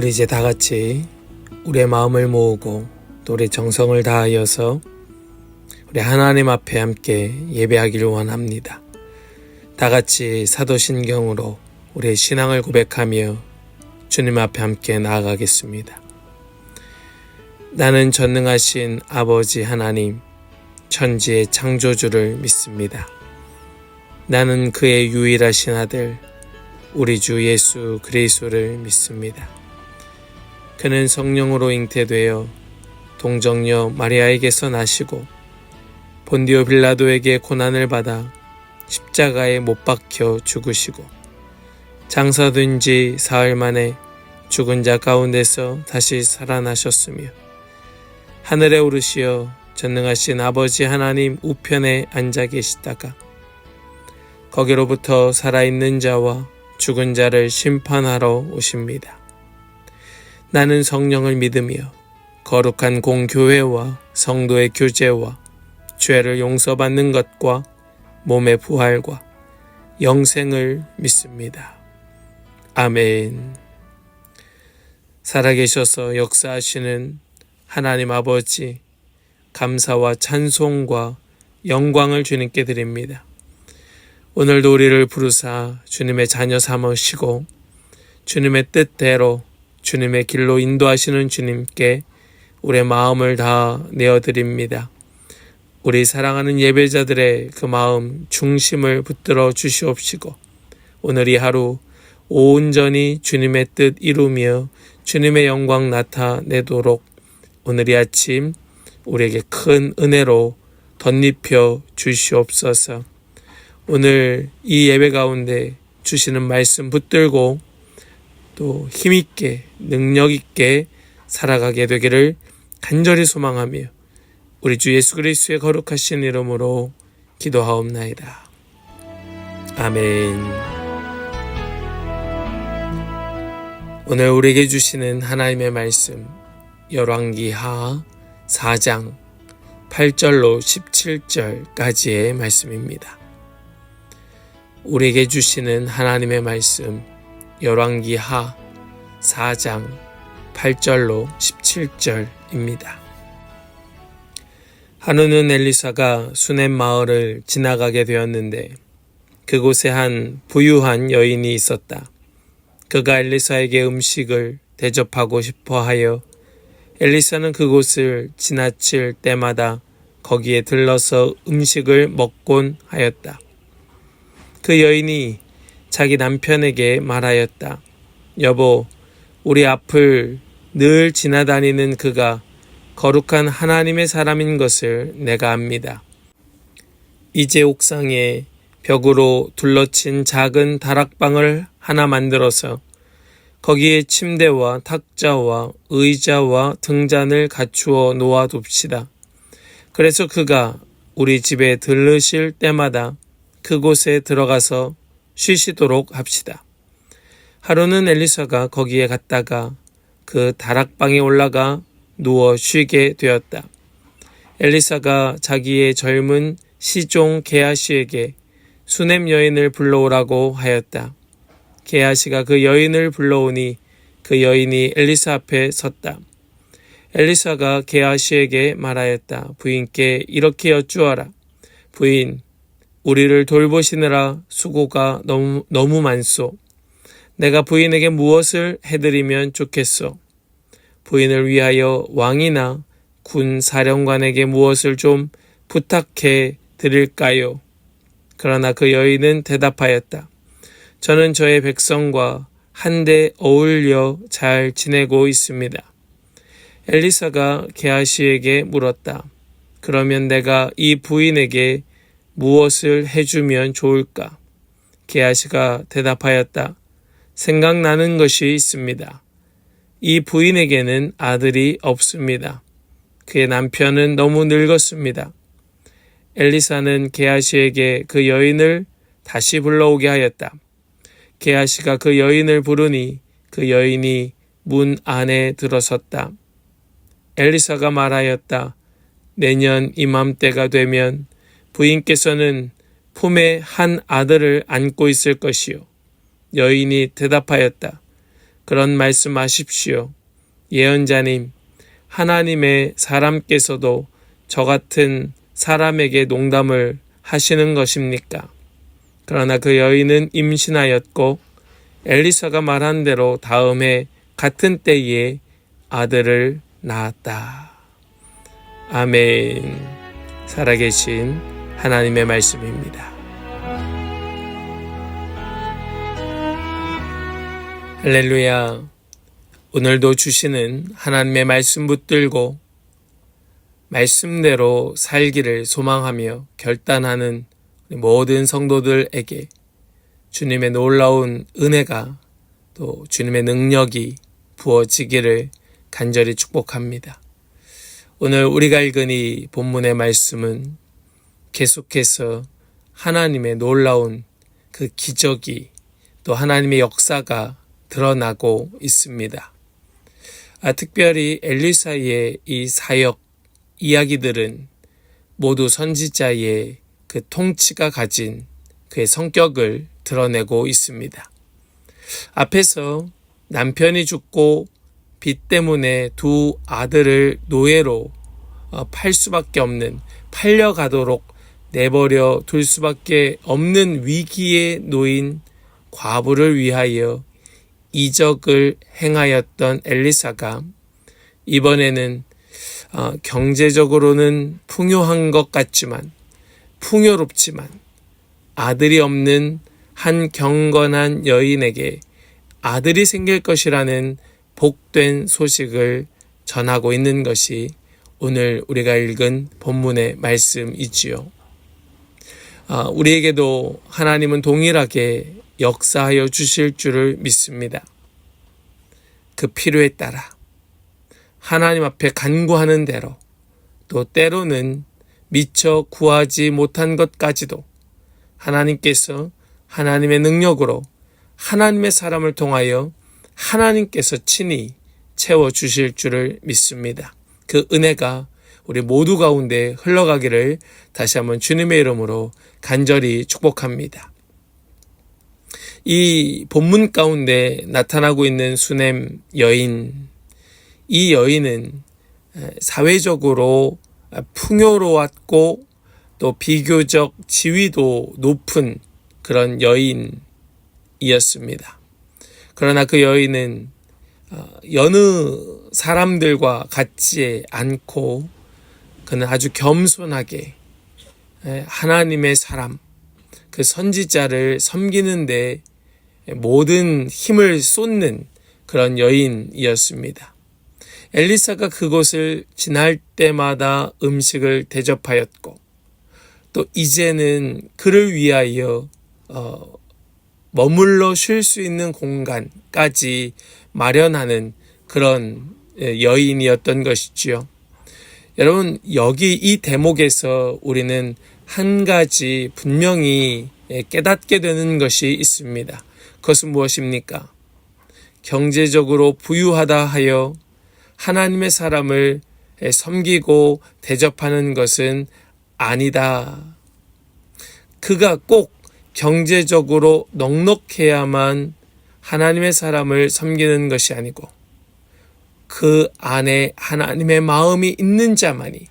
우리 이제 다 같이 우리의 마음을 모으고 또 우리 정성을 다하여서 우리 하나님 앞에 함께 예배하기를 원합니다. 다 같이 사도신경으로 우리의 신앙을 고백하며 주님 앞에 함께 나아가겠습니다. 나는 전능하신 아버지 하나님, 천지의 창조주를 믿습니다. 나는 그의 유일하신 아들, 우리 주 예수 그리스도를 믿습니다. 그는 성령으로 잉태되어 동정녀 마리아에게서 나시고 본디오 빌라도에게 고난을 받아 십자가에 못 박혀 죽으시고 장사된 지 사흘 만에 죽은 자 가운데서 다시 살아나셨으며 하늘에 오르시어 전능하신 아버지 하나님 우편에 앉아 계시다가 거기로부터 살아있는 자와 죽은 자를 심판하러 오십니다. 나는 성령을 믿으며 거룩한 공교회와 성도의 교제와 죄를 용서받는 것과 몸의 부활과 영생을 믿습니다. 아멘. 살아계셔서 역사하시는 하나님 아버지, 감사와 찬송과 영광을 주님께 드립니다. 오늘도 우리를 부르사 주님의 자녀 삼으시고 주님의 뜻대로 주님의 길로 인도하시는 주님께 우리의 마음을 다 내어드립니다. 우리 사랑하는 예배자들의 그 마음 중심을 붙들어 주시옵시고 오늘 이 하루 온전히 주님의 뜻 이루며 주님의 영광 나타내도록 오늘 이 아침 우리에게 큰 은혜로 덧입혀 주시옵소서. 오늘 이 예배 가운데 주시는 말씀 붙들고 또 힘있게 능력있게 살아가게 되기를 간절히 소망하며 우리 주 예수 그리스도의 거룩하신 이름으로 기도하옵나이다. 아멘. 오늘 우리에게 주시는 하나님의 말씀 열왕기하 4장 8절로 17절까지의 말씀입니다. 우리에게 주시는 하나님의 말씀 열왕기하 4장 8절로 17절입니다. 한우는 엘리사가 수넴 마을을 지나가게 되었는데 그곳에 한 부유한 여인이 있었다. 그가 엘리사에게 음식을 대접하고 싶어 하여 엘리사는 그곳을 지나칠 때마다 거기에 들러서 음식을 먹곤 하였다. 그 여인이 자기 남편에게 말하였다. 여보, 우리 앞을 늘 지나다니는 그가 거룩한 하나님의 사람인 것을 내가 압니다. 이제 옥상에 벽으로 둘러친 작은 다락방을 하나 만들어서 거기에 침대와 탁자와 의자와 등잔을 갖추어 놓아둡시다. 그래서 그가 우리 집에 들르실 때마다 그곳에 들어가서 쉬시도록 합시다. 하루는 엘리사가 거기에 갔다가 그 다락방에 올라가 누워 쉬게 되었다. 엘리사가 자기의 젊은 시종 게하시에게 수넴 여인을 불러오라고 하였다. 게하시가 그 여인을 불러오니 그 여인이 엘리사 앞에 섰다. 엘리사가 게하시에게 말하였다. 부인께 이렇게 여쭈어라. 부인, 우리를 돌보시느라 수고가 너무 많소. 내가 부인에게 무엇을 해드리면 좋겠소? 부인을 위하여 왕이나 군 사령관에게 무엇을 좀 부탁해 드릴까요? 그러나 그 여인은 대답하였다. 저는 저의 백성과 한데 어울려 잘 지내고 있습니다. 엘리사가 게하시에게 물었다. 그러면 내가 이 부인에게 무엇을 해주면 좋을까? 게하시가 대답하였다. 생각나는 것이 있습니다. 이 부인에게는 아들이 없습니다. 그의 남편은 너무 늙었습니다. 엘리사는 게하시에게 그 여인을 다시 불러오게 하였다. 게하시가 그 여인을 부르니 그 여인이 문 안에 들어섰다. 엘리사가 말하였다. 내년 이맘때가 되면 부인께서는 품에 한 아들을 안고 있을 것이요. 여인이 대답하였다. 그런 말씀하십시오. 예언자님, 하나님의 사람께서도 저 같은 사람에게 농담을 하시는 것입니까? 그러나 그 여인은 임신하였고 엘리사가 말한 대로 다음 해 같은 때에 아들을 낳았다. 아멘. 살아계신 하나님의 말씀입니다. 할렐루야. 오늘도 주시는 하나님의 말씀 붙들고 말씀대로 살기를 소망하며 결단하는 모든 성도들에게 주님의 놀라운 은혜가 또 주님의 능력이 부어지기를 간절히 축복합니다. 오늘 우리가 읽은 이 본문의 말씀은 계속해서 하나님의 놀라운 그 기적이 또 하나님의 역사가 드러나고 있습니다. 특별히 엘리사의 이 사역 이야기들은 모두 선지자의 그 통치가 가진 그의 성격을 드러내고 있습니다. 앞에서 남편이 죽고 빚 때문에 두 아들을 노예로 팔 수밖에 없는, 팔려가도록 내버려 둘 수밖에 없는 위기에 놓인 과부를 위하여 이적을 행하였던 엘리사가 이번에는 경제적으로는 풍요한 것 같지만, 풍요롭지만 아들이 없는 한 경건한 여인에게 아들이 생길 것이라는 복된 소식을 전하고 있는 것이 오늘 우리가 읽은 본문의 말씀이지요. 우리에게도 하나님은 동일하게 역사하여 주실 줄을 믿습니다. 그 필요에 따라 하나님 앞에 간구하는 대로, 또 때로는 미처 구하지 못한 것까지도 하나님께서 하나님의 능력으로 하나님의 사람을 통하여 하나님께서 친히 채워주실 줄을 믿습니다. 그 은혜가 우리 모두 가운데 흘러가기를 다시 한번 주님의 이름으로 간절히 축복합니다. 이 본문 가운데 나타나고 있는 수넴 여인, 이 여인은 사회적으로 풍요로웠고 또 비교적 지위도 높은 그런 여인이었습니다. 그러나 그 여인은 여느 사람들과 같지 않고 그는 아주 겸손하게 하나님의 사람, 그 선지자를 섬기는데 모든 힘을 쏟는 그런 여인이었습니다. 엘리사가 그곳을 지날 때마다 음식을 대접하였고 또 이제는 그를 위하여 머물러 쉴 수 있는 공간까지 마련하는 그런 여인이었던 것이지요. 여러분, 여기 이 대목에서 우리는 한 가지 분명히 깨닫게 되는 것이 있습니다. 그것은 무엇입니까? 경제적으로 부유하다 하여 하나님의 사람을 섬기고 대접하는 것은 아니다. 그가 꼭 경제적으로 넉넉해야만 하나님의 사람을 섬기는 것이 아니고 그 안에 하나님의 마음이 있는 자만이,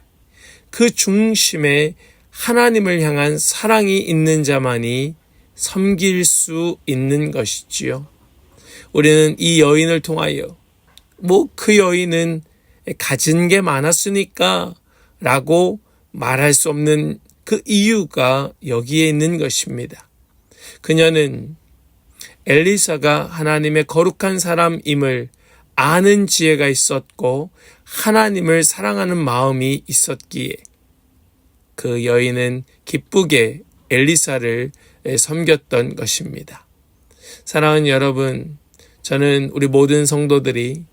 그 중심에 하나님을 향한 사랑이 있는 자만이 섬길 수 있는 것이지요. 우리는 이 여인을 통하여 그 여인은 가진 게 많았으니까 라고 말할 수 없는 그 이유가 여기에 있는 것입니다. 그녀는 엘리사가 하나님의 거룩한 사람임을 아는 지혜가 있었고 하나님을 사랑하는 마음이 있었기에 그 여인은 기쁘게 엘리사를 섬겼던 것입니다. 사랑하는 여러분, 저는 우리 모든 성도들이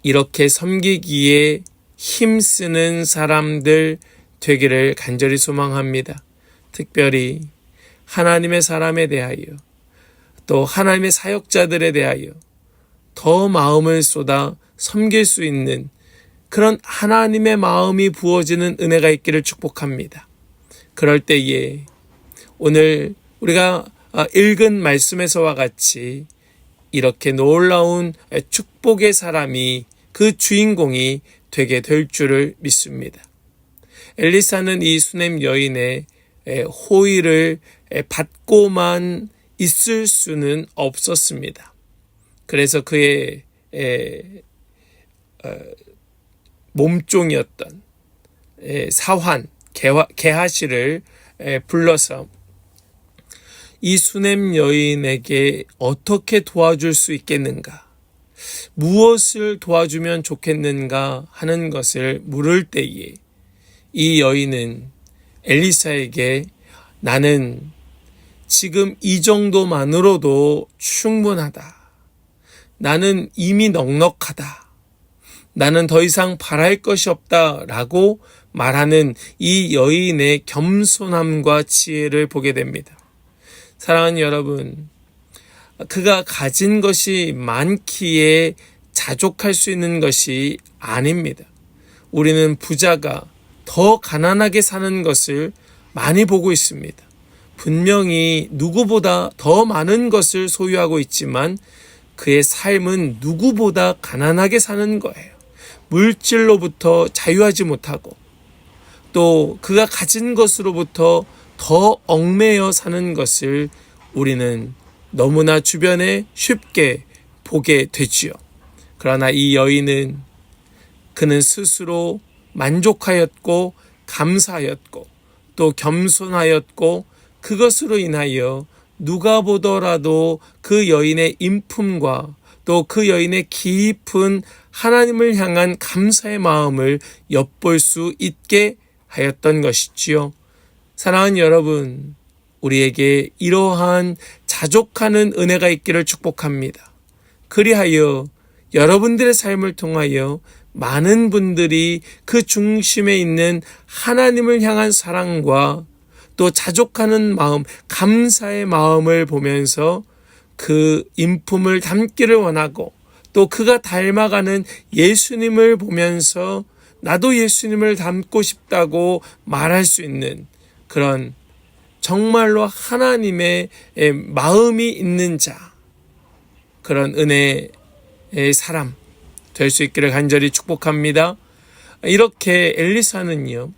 이렇게 섬기기에 힘쓰는 사람들 되기를 간절히 소망합니다. 특별히 하나님의 사람에 대하여 또 하나님의 사역자들에 대하여 더 마음을 쏟아 섬길 수 있는 그런 하나님의 마음이 부어지는 은혜가 있기를 축복합니다. 그럴 때에 오늘 우리가 읽은 말씀에서와 같이 이렇게 놀라운 축복의 사람이 그 주인공이 되게 될 줄을 믿습니다. 엘리사는 이 수넴 여인의 호의를 받고만 있을 수는 없었습니다. 그래서 그의 몸종이었던 사환 게하시를 불러서 이 수넴 여인에게 어떻게 도와줄 수 있겠는가, 무엇을 도와주면 좋겠는가 하는 것을 물을 때에 이 여인은 엘리사에게 나는 지금 이 정도만으로도 충분하다. 나는 이미 넉넉하다. 나는 더 이상 바랄 것이 없다 라고 말하는 이 여인의 겸손함과 지혜를 보게 됩니다. 사랑하는 여러분, 그가 가진 것이 많기에 자족할 수 있는 것이 아닙니다. 우리는 부자가 더 가난하게 사는 것을 많이 보고 있습니다. 분명히 누구보다 더 많은 것을 소유하고 있지만 그의 삶은 누구보다 가난하게 사는 거예요. 물질로부터 자유하지 못하고 또 그가 가진 것으로부터 더 얽매여 사는 것을 우리는 너무나 주변에 쉽게 보게 되지요. 그러나 이 여인은 그는 스스로 만족하였고 감사하였고 또 겸손하였고 그것으로 인하여 누가 보더라도 그 여인의 인품과 또 그 여인의 깊은 하나님을 향한 감사의 마음을 엿볼 수 있게 하였던 것이지요. 사랑하는 여러분, 우리에게 이러한 자족하는 은혜가 있기를 축복합니다. 그리하여 여러분들의 삶을 통하여 많은 분들이 그 중심에 있는 하나님을 향한 사랑과 또 자족하는 마음, 감사의 마음을 보면서 그 인품을 담기를 원하고 또 그가 닮아가는 예수님을 보면서 나도 예수님을 닮고 싶다고 말할 수 있는 그런 정말로 하나님의 마음이 있는 자, 그런 은혜의 사람 될 수 있기를 간절히 축복합니다. 이렇게 엘리사는요,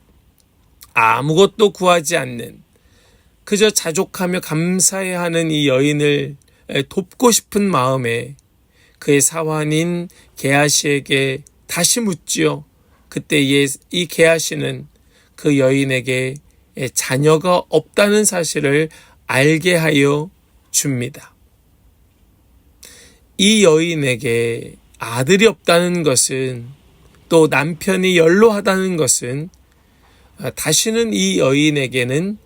아무것도 구하지 않는 그저 자족하며 감사해야 하는 이 여인을 돕고 싶은 마음에 그의 사환인 게하시에게 다시 묻지요. 그때 이 게하시는 그 여인에게 자녀가 없다는 사실을 알게 하여 줍니다. 이 여인에게 아들이 없다는 것은 또 남편이 연로하다는 것은 다시는 이 여인에게는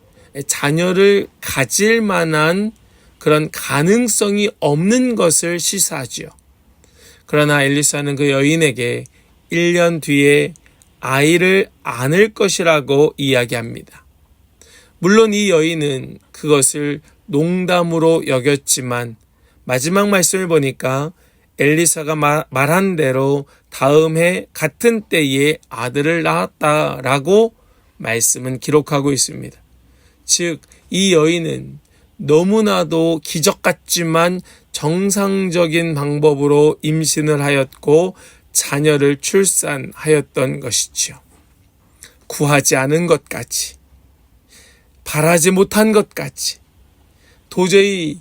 자녀를 가질 만한 그런 가능성이 없는 것을 시사하지요. 그러나 엘리사는 그 여인에게 1년 뒤에 아이를 안을 것이라고 이야기합니다. 물론 이 여인은 그것을 농담으로 여겼지만 마지막 말씀을 보니까 엘리사가 말한 대로 다음 해 같은 때에 아들을 낳았다라고 말씀은 기록하고 있습니다. 즉, 이 여인은 너무나도 기적 같지만 정상적인 방법으로 임신을 하였고 자녀를 출산하였던 것이지요. 구하지 않은 것까지, 바라지 못한 것까지 도저히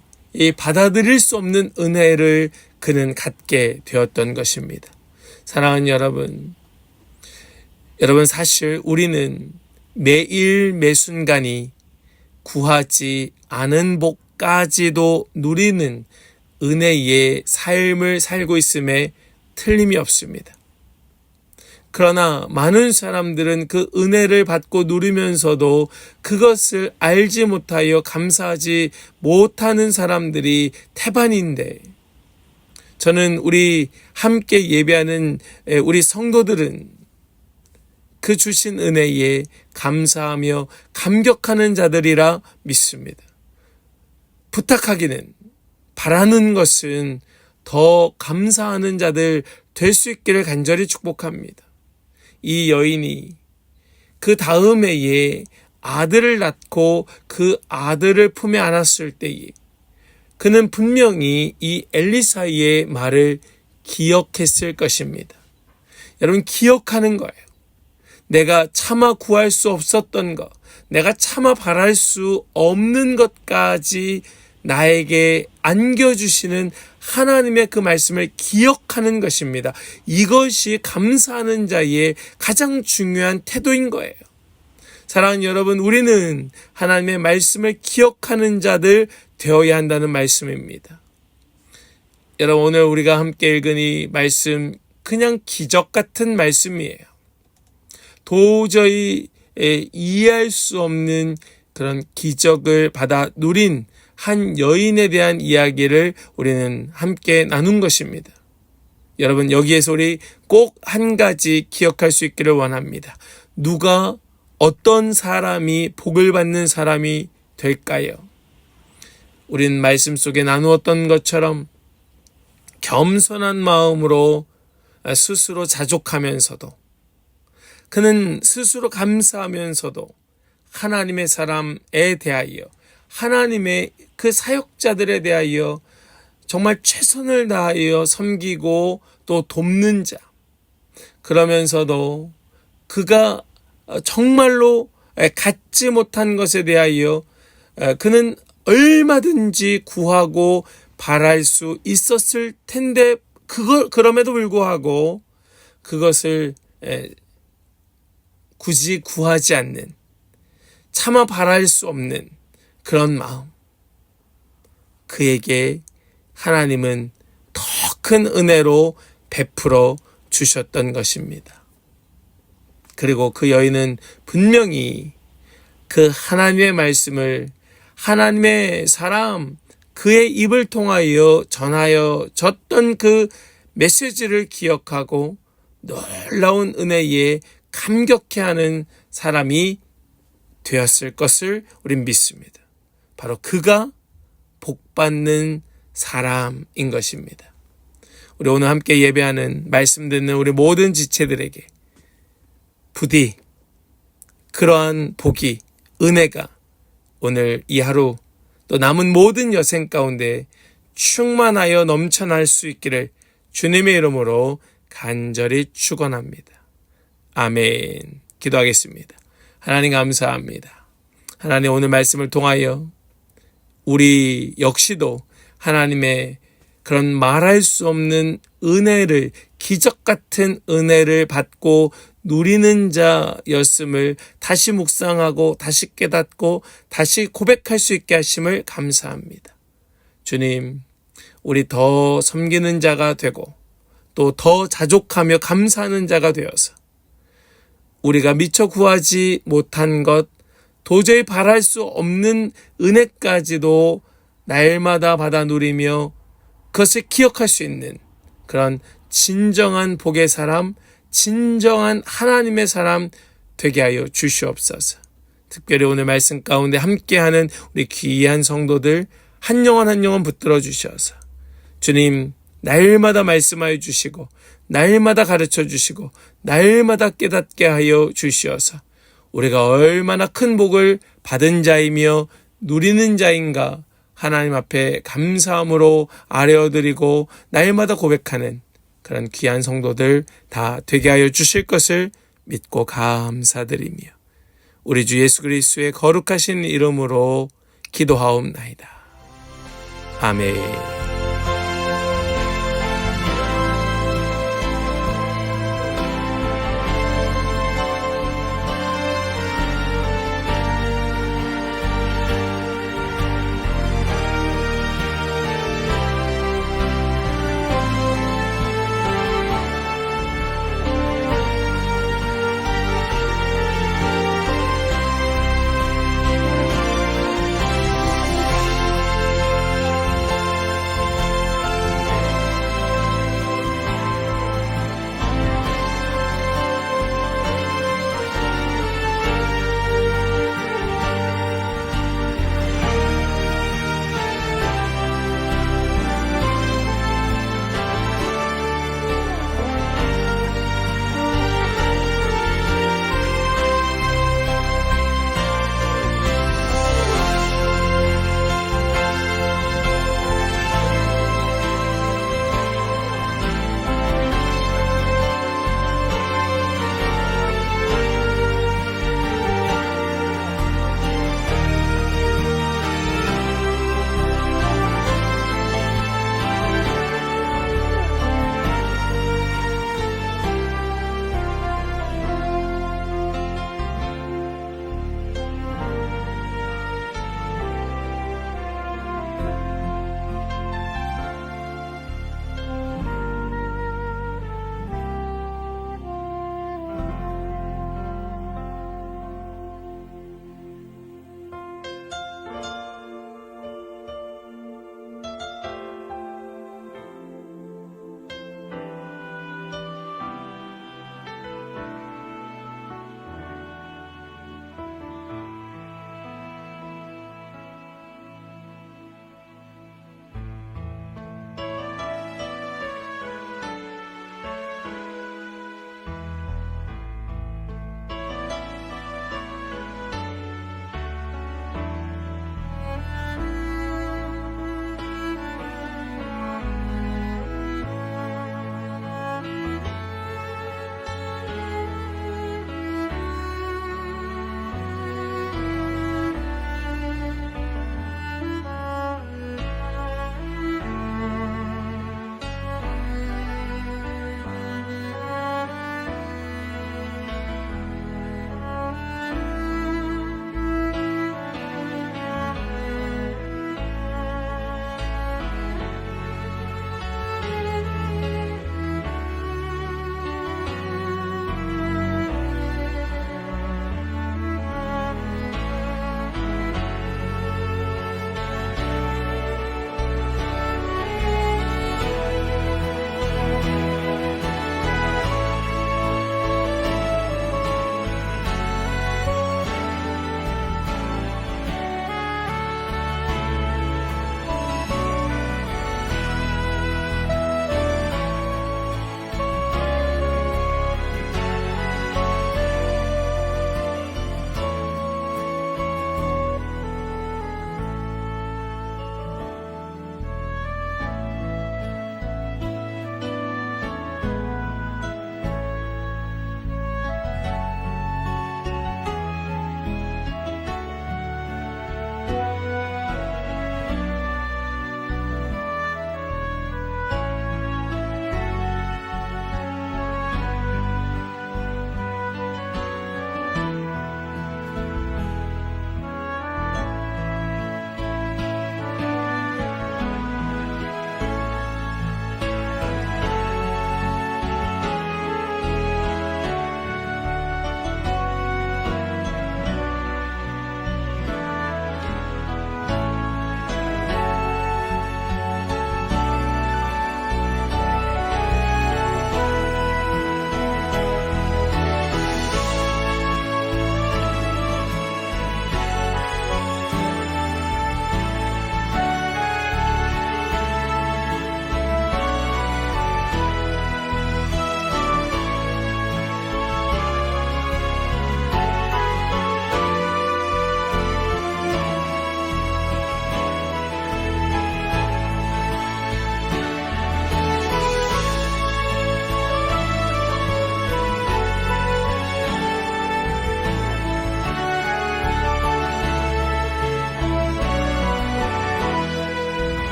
받아들일 수 없는 은혜를 그는 갖게 되었던 것입니다. 사랑하는 여러분, 사실 우리는 매일 매순간이 구하지 않은 복까지도 누리는 은혜의 삶을 살고 있음에 틀림이 없습니다. 그러나 많은 사람들은 그 은혜를 받고 누리면서도 그것을 알지 못하여 감사하지 못하는 사람들이 태반인데, 저는 우리 함께 예배하는 우리 성도들은 그 주신 은혜에 감사하며 감격하는 자들이라 믿습니다. 부탁하기는, 바라는 것은 더 감사하는 자들 될 수 있기를 간절히 축복합니다. 이 여인이 그 다음 해에 아들을 낳고 그 아들을 품에 안았을 때에 그는 분명히 이 엘리사의 말을 기억했을 것입니다. 여러분, 기억하는 거예요. 내가 차마 구할 수 없었던 것, 내가 차마 바랄 수 없는 것까지 나에게 안겨주시는 하나님의 그 말씀을 기억하는 것입니다. 이것이 감사하는 자의 가장 중요한 태도인 거예요. 사랑하는 여러분, 우리는 하나님의 말씀을 기억하는 자들 되어야 한다는 말씀입니다. 여러분, 오늘 우리가 함께 읽은 이 말씀, 그냥 기적 같은 말씀이에요. 도저히 이해할 수 없는 그런 기적을 받아 누린 한 여인에 대한 이야기를 우리는 함께 나눈 것입니다. 여러분, 여기에서 우리 꼭 한 가지 기억할 수 있기를 원합니다. 누가 어떤 사람이 복을 받는 사람이 될까요? 우리는 말씀 속에 나누었던 것처럼 겸손한 마음으로 스스로 자족하면서도, 그는 스스로 감사하면서도 하나님의 사람에 대하여, 하나님의 그 사역자들에 대하여 정말 최선을 다하여 섬기고 또 돕는 자, 그러면서도 그가 정말로 갖지 못한 것에 대하여 그는 얼마든지 구하고 바랄 수 있었을 텐데, 그럼에도 불구하고 그것을 굳이 구하지 않는, 차마 바랄 수 없는 그런 마음, 그에게 하나님은 더 큰 은혜로 베풀어 주셨던 것입니다. 그리고 그 여인은 분명히 그 하나님의 말씀을, 하나님의 사람, 그의 입을 통하여 전하여 줬던 그 메시지를 기억하고 놀라운 은혜에 감격해하는 사람이 되었을 것을 우린 믿습니다. 바로 그가 복받는 사람인 것입니다. 우리 오늘 함께 예배하는, 말씀 듣는 우리 모든 지체들에게 부디 그러한 복이, 은혜가 오늘 이 하루 또 남은 모든 여생 가운데 충만하여 넘쳐날 수 있기를 주님의 이름으로 간절히 축원합니다. 아멘. 기도하겠습니다. 하나님, 감사합니다. 하나님, 오늘 말씀을 통하여 우리 역시도 하나님의 그런 말할 수 없는 은혜를, 기적 같은 은혜를 받고 누리는 자였음을 다시 묵상하고 다시 깨닫고 다시 고백할 수 있게 하심을 감사합니다. 주님, 우리 더 섬기는 자가 되고 또 더 자족하며 감사하는 자가 되어서 우리가 미처 구하지 못한 것, 도저히 바랄 수 없는 은혜까지도 날마다 받아 누리며 그것을 기억할 수 있는 그런 진정한 복의 사람, 진정한 하나님의 사람 되게 하여 주시옵소서. 특별히 오늘 말씀 가운데 함께하는 우리 귀한 성도들 한 영혼 한 영혼 붙들어 주셔서 주님, 날마다 말씀하여 주시고 날마다 가르쳐 주시고 날마다 깨닫게 하여 주시어서 우리가 얼마나 큰 복을 받은 자이며 누리는 자인가 하나님 앞에 감사함으로 아뢰어드리고 날마다 고백하는 그런 귀한 성도들 다 되게 하여 주실 것을 믿고 감사드리며 우리 주 예수 그리스도의 거룩하신 이름으로 기도하옵나이다. 아멘.